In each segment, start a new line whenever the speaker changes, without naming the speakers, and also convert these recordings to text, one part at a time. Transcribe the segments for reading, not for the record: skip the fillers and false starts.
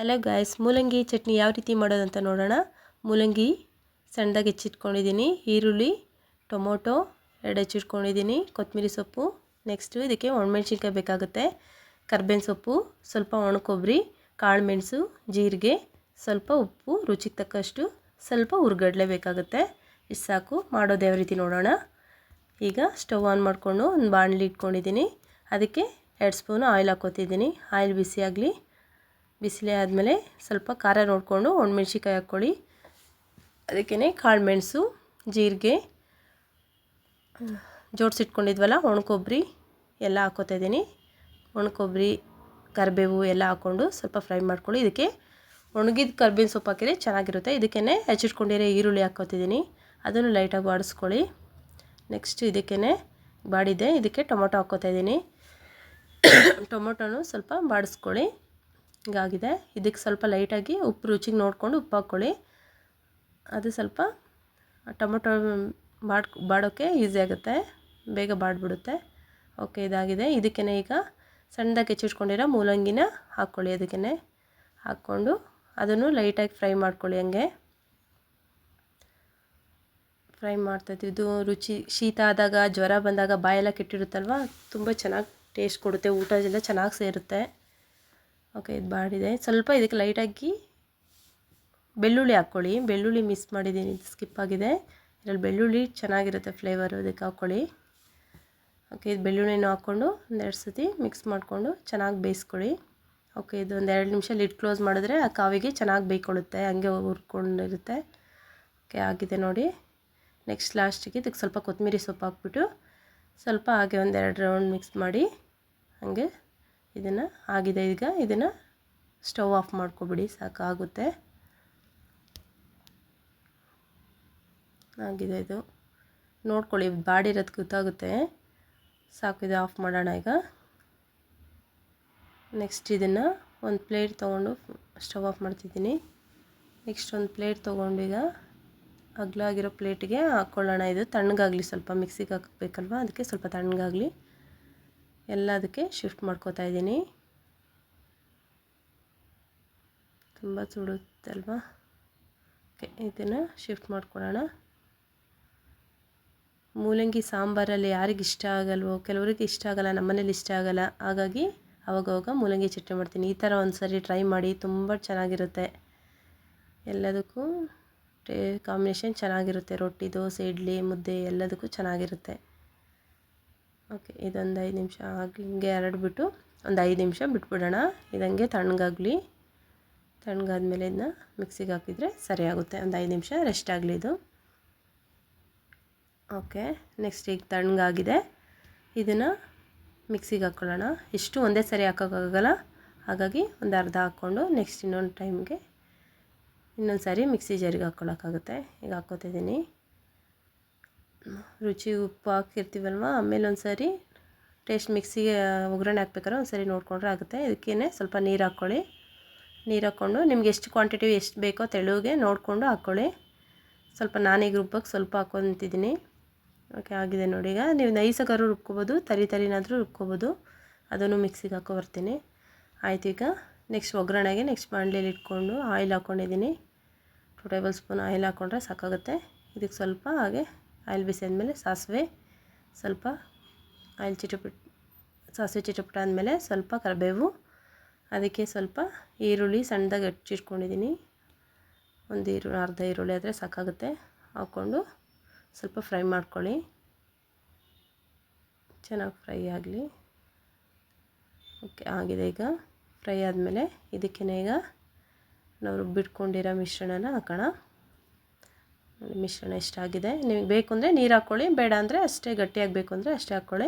Hello guys, ಮೂಲಂಗಿ ಚಟ್ನಿ ಯಾವ ರೀತಿ ಮಾಡೋದಂತ ನೋಡೋಣ. ಮೂಲಂಗಿ ಸಣ್ಣದಾಗಿ ಹೆಚ್ಚಿಟ್ಕೊಂಡಿದ್ದೀನಿ, ಈರುಳ್ಳಿ, ಟೊಮೊಟೊ 2 ಹೆಚ್ಚಿಟ್ಕೊಂಡಿದ್ದೀನಿ, ಕೊತ್ತಂಬರಿ ಸೊಪ್ಪು, ನೆಕ್ಸ್ಟು ಇದಕ್ಕೆ ಒಣಮೆಣ್ಸಿನ್ಕಾಯಿ ಬೇಕಾಗುತ್ತೆ, ಕರ್ಬೇವಿನ ಸೊಪ್ಪು, ಸ್ವಲ್ಪ ಒಣಕೊಬ್ಬರಿ, ಕಾಳು ಮೆಣಸು, ಜೀರಿಗೆ, ಸ್ವಲ್ಪ ಉಪ್ಪು, ರುಚಿಗೆ ತಕ್ಕಷ್ಟು, ಸ್ವಲ್ಪ ಹುರ್ಗಡ್ಲೆ ಬೇಕಾಗುತ್ತೆ. ಇಷ್ಟು ಸಾಕು. ಮಾಡೋದು ಯಾವ ರೀತಿ ನೋಡೋಣ. ಈಗ ಸ್ಟವ್ ಆನ್ ಮಾಡಿಕೊಂಡು ಒಂದು ಬಾಣಲಿ ಇಟ್ಕೊಂಡಿದ್ದೀನಿ, ಅದಕ್ಕೆ 2 ಸ್ಪೂನು ಆಯಿಲ್ ಹಾಕ್ಕೊತಿದ್ದೀನಿ. ಆಯಿಲ್ ಬಿಸಿ ಆಗಲಿ. ಬಿಸಿಲೇ ಆದಮೇಲೆ ಸ್ವಲ್ಪ ಖಾರ ನೋಡಿಕೊಂಡು ಒಣಮೆಣ್ಸಿನ್ಕಾಯಿ ಹಾಕ್ಕೊಳ್ಳಿ. ಅದಕ್ಕೇ ಕಾಳು ಮೆಣಸು, ಜೀರಿಗೆ, ಜೋಡಿಸಿಟ್ಕೊಂಡಿದ್ವಲ್ಲ ಒಣಕೊಬ್ಬರಿ ಎಲ್ಲ ಹಾಕ್ಕೋತಾ ಇದ್ದೀನಿ. ಒಣಕೊಬ್ಬರಿ, ಕರಿಬೇವು ಎಲ್ಲ ಹಾಕ್ಕೊಂಡು ಸ್ವಲ್ಪ ಫ್ರೈ ಮಾಡ್ಕೊಳ್ಳಿ. ಇದಕ್ಕೆ ಒಣಗಿದ ಕರ್ಬೇವಿನ ಸೊಪ್ಪು ಹಾಕಿದರೆ ಚೆನ್ನಾಗಿರುತ್ತೆ. ಇದಕ್ಕೇ ಹೆಚ್ಚಿಟ್ಕೊಂಡಿರೋ ಈರುಳ್ಳಿ ಹಾಕ್ಕೋತಿದ್ದೀನಿ, ಅದನ್ನು ಲೈಟಾಗಿ ಬಾಡಿಸ್ಕೊಳ್ಳಿ. ನೆಕ್ಸ್ಟ್ ಇದಕ್ಕೇ ಬಾಡಿದೆ, ಇದಕ್ಕೆ ಟೊಮೊಟೊ ಹಾಕ್ಕೋತಾ ಇದ್ದೀನಿ. ಟೊಮೊಟೊನು ಸ್ವಲ್ಪ ಬಾಡಿಸ್ಕೊಳ್ಳಿ. ಹೀಗಾಗಿದೆ. ಇದಕ್ಕೆ ಸ್ವಲ್ಪ ಲೈಟಾಗಿ ಉಪ್ಪು ರುಚಿಗೆ ನೋಡಿಕೊಂಡು ಉಪ್ಪು ಹಾಕ್ಕೊಳ್ಳಿ. ಅದು ಸ್ವಲ್ಪ ಟೊಮೊಟೊ ಬಾಡೋಕ್ಕೆ ಈಸಿ ಆಗುತ್ತೆ, ಬೇಗ ಬಾಡಿಬಿಡುತ್ತೆ. ಓಕೆ, ಇದಾಗಿದೆ. ಇದಕ್ಕೇ ಈಗ ಸಣ್ಣದಾಗಿ ಹೆಚ್ಚಿಟ್ಕೊಂಡಿರೋ ಮೂಲಂಗಿನ ಹಾಕ್ಕೊಳ್ಳಿ. ಅದಕ್ಕೇ ಹಾಕ್ಕೊಂಡು ಅದನ್ನು ಲೈಟಾಗಿ ಫ್ರೈ ಮಾಡ್ಕೊಳ್ಳಿ. ಹಂಗೆ ಫ್ರೈ ಮಾಡ್ತಾಯಿದ್ದು ಇದು ರುಚಿ. ಶೀತ ಆದಾಗ, ಜ್ವರ ಬಂದಾಗ ಬಾಯೆಲ್ಲ ಕೆಟ್ಟಿರುತ್ತಲ್ವ, ತುಂಬ ಚೆನ್ನಾಗಿ ಟೇಸ್ಟ್ ಕೊಡುತ್ತೆ, ಊಟ ಎಲ್ಲ ಚೆನ್ನಾಗಿ ಸೇರುತ್ತೆ. ಓಕೆ, ಇದು ಬಾಡಿದೆ. ಸ್ವಲ್ಪ ಇದಕ್ಕೆ ಲೈಟಾಗಿ ಬೆಳ್ಳುಳ್ಳಿ ಹಾಕ್ಕೊಳ್ಳಿ. ಬೆಳ್ಳುಳ್ಳಿ ಮಿಸ್ ಮಾಡಿದ್ದೀನಿ, ಸ್ಕಿಪ್ ಆಗಿದೆ. ಇದರಲ್ಲಿ ಬೆಳ್ಳುಳ್ಳಿ ಚೆನ್ನಾಗಿರುತ್ತೆ ಫ್ಲೇವರು, ಅದಕ್ಕೆ ಹಾಕ್ಕೊಳ್ಳಿ. ಓಕೆ, ಇದು ಬೆಳ್ಳುಳ್ಳಿನೂ ಹಾಕ್ಕೊಂಡು ಒಂದೆರಡು ಸತಿ ಮಿಕ್ಸ್ ಮಾಡಿಕೊಂಡು ಚೆನ್ನಾಗಿ ಬೇಯಿಸ್ಕೊಳ್ಳಿ. ಓಕೆ, ಇದು ಒಂದು 2 ನಿಮಿಷ ಲಿಡ್ ಕ್ಲೋಸ್ ಮಾಡಿದ್ರೆ ಆ ಕಾವಿಗೆ ಚೆನ್ನಾಗಿ ಬೇಯ್ಕೊಳ್ಳುತ್ತೆ, ಹಂಗೆ ಹುರ್ಕೊಂಡಿರುತ್ತೆ. ಓಕೆ, ಆಗಿದೆ ನೋಡಿ. ನೆಕ್ಸ್ಟ್ ಲಾಸ್ಟಿಗೆ ಇದಕ್ಕೆ ಸ್ವಲ್ಪ ಕೊತ್ತಂಬರಿ ಸೊಪ್ಪು ಹಾಕ್ಬಿಟ್ಟು ಸ್ವಲ್ಪ ಹಾಗೆ ಒಂದು 2 ರೌಂಡ್ ಮಿಕ್ಸ್ ಮಾಡಿ ಹಾಗೆ ಇದನ್ನು ಆಗಿದೆ. ಈಗ ಇದನ್ನು ಸ್ಟವ್ ಆಫ್ ಮಾಡ್ಕೊಬಿಡಿ, ಸಾಕಾಗುತ್ತೆ. ಆಗಿದೆ. ಇದು ನೋಡ್ಕೊಳ್ಳಿ, ಬಾಡಿರೋದು ಗೊತ್ತಾಗುತ್ತೆ. ಸಾಕು, ಇದು ಆಫ್ ಮಾಡೋಣ ಈಗ. ನೆಕ್ಸ್ಟ್ ಇದನ್ನು ಒಂದು ಪ್ಲೇಟ್ ತೊಗೊಂಡು ಸ್ಟವ್ ಆಫ್ ಮಾಡ್ತಿದ್ದೀನಿ. ನೆಕ್ಸ್ಟ್ ಒಂದು ಪ್ಲೇಟ್ ತೊಗೊಂಡು ಈಗ ಅಗಲಾಗಿರೋ ಪ್ಲೇಟಿಗೆ ಹಾಕ್ಕೊಳ್ಳೋಣ. ಇದು ತಣ್ಣಗಾಗಲಿ, ಸ್ವಲ್ಪ ಮಿಕ್ಸಿಗೆ ಹಾಕಬೇಕಲ್ವ, ಅದಕ್ಕೆ ಸ್ವಲ್ಪ ತಣ್ಣಗಾಗಲಿ. ಎಲ್ಲ ಅದಕ್ಕೆ ಶಿಫ್ಟ್ ಮಾಡ್ಕೋತಾ ಇದ್ದೀನಿ. ತುಂಬ ಸುಡುತ್ತಲ್ವ. ಓಕೆ, ಇದನ್ನು ಶಿಫ್ಟ್ ಮಾಡ್ಕೊಳ್ಳೋಣ. ಮೂಲಂಗಿ ಸಾಂಬಾರಲ್ಲಿ ಯಾರಿಗೆ ಇಷ್ಟ ಆಗಲ್ವೋ, ಕೆಲವರಿಗೆ ಇಷ್ಟ ಆಗಲ್ಲ, ನಮ್ಮನೇಲಿ ಇಷ್ಟ ಆಗಲ್ಲ. ಹಾಗಾಗಿ ಆವಾಗವಾಗ ಮೂಲಂಗಿ ಚಟ್ನಿ ಮಾಡ್ತೀನಿ. ಈ ಥರ ಒಂದು ಸರಿ ಟ್ರೈ ಮಾಡಿ, ತುಂಬ ಚೆನ್ನಾಗಿರುತ್ತೆ. ಎಲ್ಲದಕ್ಕೂ ಕಾಂಬಿನೇಷನ್ ಚೆನ್ನಾಗಿರುತ್ತೆ. ರೊಟ್ಟಿ, ದೋಸೆ, ಇಡ್ಲಿ, ಮುದ್ದೆ ಎಲ್ಲದಕ್ಕೂ ಚೆನ್ನಾಗಿರುತ್ತೆ. ಓಕೆ, ಇದೊಂದು 5 ನಿಮಿಷ ಹಿಂಗೆ ಹರಡ್ಬಿಟ್ಟು ಒಂದು 5 ನಿಮಿಷ ಬಿಟ್ಬಿಡೋಣ. ಇದಂಗೆ ತಣ್ಣಗಾಗಲಿ. ತಣ್ಣಗಾದ್ಮೇಲೆ ಇದನ್ನ ಮಿಕ್ಸಿಗೆ ಹಾಕಿದರೆ ಸರಿಯಾಗುತ್ತೆ. ಒಂದು 5 ನಿಮಿಷ ರೆಸ್ಟ್ ಆಗಲಿ ಇದು. ಓಕೆ, ನೆಕ್ಸ್ಟ್ ಈಗ ತಣ್ಣಗಾಗಿದೆ. ಇದನ್ನು ಮಿಕ್ಸಿಗೆ ಹಾಕ್ಕೊಳ್ಳೋಣ. ಇಷ್ಟು ಒಂದೇ ಸರಿ ಹಾಕೋಕ್ಕಾಗಲ್ಲ, ಹಾಗಾಗಿ ಒಂದು ಅರ್ಧ ಹಾಕ್ಕೊಂಡು ನೆಕ್ಸ್ಟ್ ಇನ್ನೊಂದು ಟೈಮ್ಗೆ ಇನ್ನೊಂದು ಸಾರಿ ಮಿಕ್ಸಿ ಜಾರಿಗೆ ಹಾಕ್ಕೊಳ್ಳೋಕ್ಕಾಗುತ್ತೆ. ಈಗ ಹಾಕ್ಕೋತಿದ್ದೀನಿ. ರುಚಿ ಉಪ್ಪು ಹಾಕಿರ್ತೀವಲ್ವ, ಆಮೇಲೆ ಒಂದು ಸಾರಿ ಟೇಸ್ಟ್ ಮಿಕ್ಸಿಗೆ ಒಗ್ಗರಣೆ ಹಾಕ್ಬೇಕಾದ್ರೆ ಒಂದು ಸಾರಿ ನೋಡಿಕೊಂಡ್ರೆ ಆಗುತ್ತೆ. ಇದಕ್ಕೇ ಸ್ವಲ್ಪ ನೀರು ಹಾಕ್ಕೊಳ್ಳಿ. ನೀರು ಹಾಕ್ಕೊಂಡು ನಿಮ್ಗೆ ಎಷ್ಟು ಕ್ವಾಂಟಿಟಿ ಎಷ್ಟು ಬೇಕೋ ತೆಳುಗೆ ನೋಡಿಕೊಂಡು ಹಾಕ್ಕೊಳ್ಳಿ. ಸ್ವಲ್ಪ ನಾನೀಗ ರುಬ್ಬಕ್ಕೆ ಸ್ವಲ್ಪ ಹಾಕ್ಕೊತಿದ್ದೀನಿ. ಓಕೆ, ಆಗಿದೆ ನೋಡಿ. ಈಗ ನೀವು ನೈಸಾಗಾದ್ರೂ ರುಬ್ಕೋಬೋದು, ತರಿನಾದರೂ ರುಬ್ಕೋಬೋದು. ಅದನ್ನು ಮಿಕ್ಸಿಗೆ ಬರ್ತೀನಿ. ಆಯಿತು. ಈಗ ನೆಕ್ಸ್ಟ್ ಒಗ್ಗರಣೆಗೆ ನೆಕ್ಸ್ಟ್ ಬಾಣಲೆಯಲ್ಲಿ ಇಟ್ಕೊಂಡು ಆಯಿಲ್ ಹಾಕ್ಕೊಂಡಿದ್ದೀನಿ. 2 ಟೇಬಲ್ ಸ್ಪೂನ್ ಆಯಿಲ್ ಹಾಕ್ಕೊಂಡ್ರೆ ಸಾಕಾಗುತ್ತೆ. ಇದಕ್ಕೆ ಸ್ವಲ್ಪ ಹಾಗೆ ಆಯಿಲ್ ಬಿಸಿ ಆದಮೇಲೆ ಸಾಸಿವೆ, ಸ್ವಲ್ಪ ಆಯಿಲ್ ಸಾಸಿವೆ ಚಿಟಪಟ ಆದಮೇಲೆ ಸ್ವಲ್ಪ ಕರಿಬೇವು, ಅದಕ್ಕೆ ಸ್ವಲ್ಪ ಈರುಳ್ಳಿ ಸಣ್ಣದಾಗಿ ಹೆಚ್ಚಿಟ್ಕೊಂಡಿದ್ದೀನಿ. ಒಂದು ಅರ್ಧ ಈರುಳ್ಳಿ ಆದರೆ ಸಾಕಾಗುತ್ತೆ. ಹಾಕ್ಕೊಂಡು ಸ್ವಲ್ಪ ಫ್ರೈ ಮಾಡ್ಕೊಳ್ಳಿ. ಚೆನ್ನಾಗಿ ಫ್ರೈ ಆಗಲಿ. ಓಕೆ, ಆಗಿದೆ. ಈಗ ಫ್ರೈ ಆದಮೇಲೆ ಇದಕ್ಕೇ ಈಗ ನಾವು ರುಬ್ಬಿಟ್ಕೊಂಡಿರೋ ಮಿಶ್ರಣನ ಹಾಕೋಣ. ಮಿಶ್ರಣ ಎಷ್ಟಾಗಿದೆ, ನಿಮಗೆ ಬೇಕು ಅಂದರೆ ನೀರು ಹಾಕ್ಕೊಳ್ಳಿ, ಬೇಡ ಅಂದರೆ ಅಷ್ಟೇ ಗಟ್ಟಿಯಾಗಬೇಕು ಅಂದರೆ ಅಷ್ಟೇ ಹಾಕ್ಕೊಳ್ಳಿ.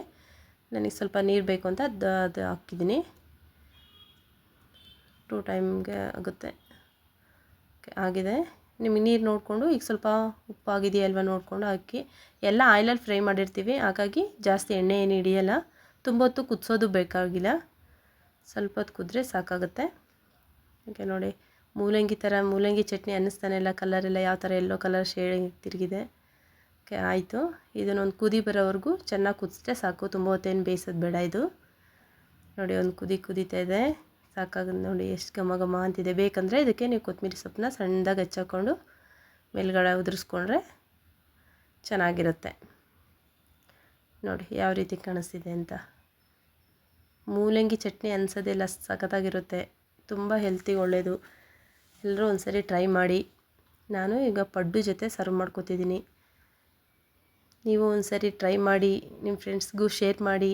ನನಗೆ ಸ್ವಲ್ಪ ನೀರು ಬೇಕು ಅಂತ ಅದು ಹಾಕಿದ್ದೀನಿ. 2 ಟೈಮ್ಗೆ ಆಗುತ್ತೆ. ಓಕೆ, ಆಗಿದೆ. ನಿಮಗೆ ನೀರು ನೋಡಿಕೊಂಡು ಈಗ ಸ್ವಲ್ಪ ಉಪ್ಪಾಗಿದೆಯಲ್ವ ನೋಡಿಕೊಂಡು ಹಾಕಿ. ಎಲ್ಲ ಆಯಿಲಲ್ಲಿ ಫ್ರೈ ಮಾಡಿರ್ತೀವಿ, ಹಾಗಾಗಿ ಜಾಸ್ತಿ ಎಣ್ಣೆ ಏನು ಹಿಡಿಯಲ್ಲ. ತುಂಬ ಹೊತ್ತು ಕುದಿಸೋದು ಬೇಕಾಗಿಲ್ಲ, ಸ್ವಲ್ಪ ಹೊತ್ತು ಕುದ್ರೆ ಸಾಕಾಗುತ್ತೆ. ಓಕೆ ನೋಡಿ, ಮೂಲಂಗಿ ಚಟ್ನಿ ಅನ್ನಿಸ್ತಾನೆ ಇಲ್ಲ, ಕಲರೆಲ್ಲ ಯಾವ ಥರ ಎಲ್ಲೋ ಕಲರ್ ಶೇಡ್ ತಿರುಗಿದೆ. ಓಕೆ, ಆಯಿತು. ಇದನ್ನೊಂದು ಕುದಿ ಬರೋವರೆಗೂ ಚೆನ್ನಾಗಿ ಕುದಿಸಿದ್ರೆ ಸಾಕು, ತುಂಬ ಹೊತ್ತೇನು ಬೇಯಿಸೋದು ಬೇಡ. ಇದು ನೋಡಿ, ಒಂದು ಕುದೀತಾ ಇದೆ, ಸಾಕಾಗೋದು ನೋಡಿ, ಎಷ್ಟು ಘಮ ಘಮ ಅಂತಿದೆ. ಬೇಕಂದರೆ ಇದಕ್ಕೆ ನೀವು ಕೊತ್ತಂಬರಿ ಸೊಪ್ಪನ್ನ ಸಣ್ಣದಾಗಿ ಹೆಚ್ಚಾಕೊಂಡು ಮೇಲ್ಗಡೆ ಉದುರಿಸ್ಕೊಂಡ್ರೆ ಚೆನ್ನಾಗಿರುತ್ತೆ. ನೋಡಿ ಯಾವ ರೀತಿ ಕಾಣಿಸ್ತಿದೆ ಅಂತ. ಮೂಲಂಗಿ ಚಟ್ನಿ ಅನ್ಸೋದಿಲ್ಲ, ಸಖತ್ತಾಗಿರುತ್ತೆ, ತುಂಬ ಹೆಲ್ತಿಗೆ ಒಳ್ಳೆಯದು. ಎಲ್ಲರೂ ಒಂದ್ಸರಿ ಟ್ರೈ ಮಾಡಿ. ನಾನು ಈಗ ಪಡ್ಡು ಜೊತೆ ಸರ್ವ್ ಮಾಡ್ಕೊತಿದ್ದೀನಿ. ನೀವು ಒಂದ್ಸರಿ ಟ್ರೈ ಮಾಡಿ, ನಿಮ್ಮ ಫ್ರೆಂಡ್ಸ್ಗೂ ಶೇರ್ ಮಾಡಿ.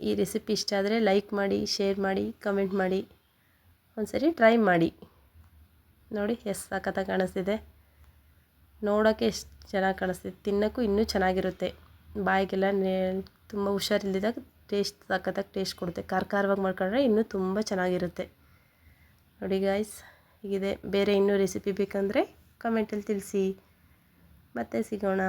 ಈ ರೆಸಿಪಿ ಇಷ್ಟ ಆದರೆ ಲೈಕ್ ಮಾಡಿ, ಶೇರ್ ಮಾಡಿ, ಕಮೆಂಟ್ ಮಾಡಿ. ಒಂದ್ಸರಿ ಟ್ರೈ ಮಾಡಿ ನೋಡಿ, ಎಷ್ಟು ಸಖತ್ತಾಗಿ ಕಾಣಿಸ್ತಿದೆ. ನೋಡೋಕ್ಕೆ ಎಷ್ಟು ಚೆನ್ನಾಗಿ ಕಾಣಿಸ್ತಿದೆ, ತಿನ್ನೋಕ್ಕೂ ಇನ್ನೂ ಚೆನ್ನಾಗಿರುತ್ತೆ. ಬಾಯಿಗೆಲ್ಲ ತುಂಬ ಹುಷಾರಿಲ್ದಿದ್ದಾಗ ಟೇಸ್ಟ್ ಸಖತ್ತಾಗಿ ಟೇಸ್ಟ್ ಕೊಡುತ್ತೆ. ಖಾರವಾಗಿ ಮಾಡ್ಕೊಂಡ್ರೆ ಇನ್ನೂ ತುಂಬ ಚೆನ್ನಾಗಿರುತ್ತೆ. ನೋಡಿ ಗಾಯ್ಸ್, ಹೀಗಿದೆ. ಬೇರೆ ಇನ್ನೂ ರೆಸಿಪಿ ಬೇಕಂದರೆ ಕಮೆಂಟಲ್ಲಿ ತಿಳಿಸಿ. ಮತ್ತೆ ಸಿಗೋಣ.